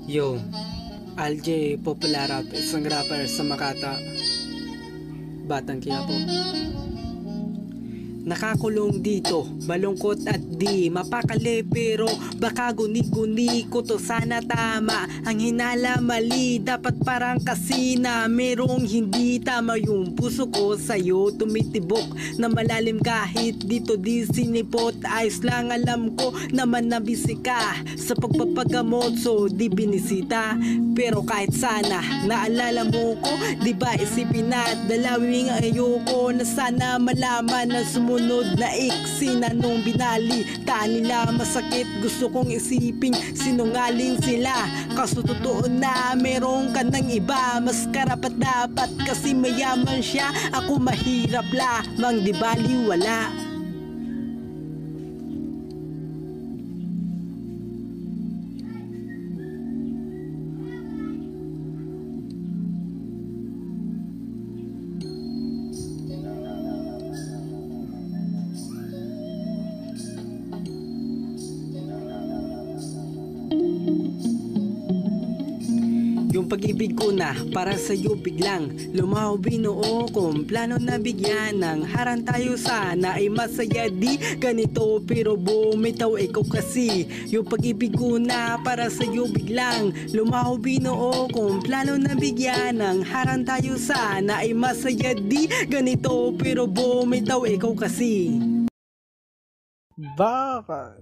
Yo, Alj Popular Rap, isang rapper sa Makata, Batang Quiapo. Nakakulong dito, malungkot at di mapakali, pero baka guni-guni ko to sana tama. Ang hinala mali, dapat parang kasi na merong hindi tama. Yung puso ko sa'yo tumitibok na malalim kahit dito di sinipot. Ayos lang, alam ko naman na busy ka sa pagpapagamot, so di binisita. Pero kahit sana naalala mo ko, di ba isipin at dalawin ang ayoko na sana malaman na sumunod na iksi na nung binali ta nila masakit. Gusto kong isipin sinungaling sila, kaso totoo na meron ka ng iba. Mas karapat dapat kasi mayaman siya, ako mahirap lamang di baliwala. Yung pag-ibig ko na para sa'yo biglang lumaw binuo kong plano na bigyan ng harang tayo, sana ay masaya di ganito, pero bumitaw ikaw kasi. Yung pag-ibig ko na para sa'yo biglang lumaw binuo kong plano na bigyan ng harang tayo, sana ay masaya di ganito, pero bumitaw ikaw kasi. Baka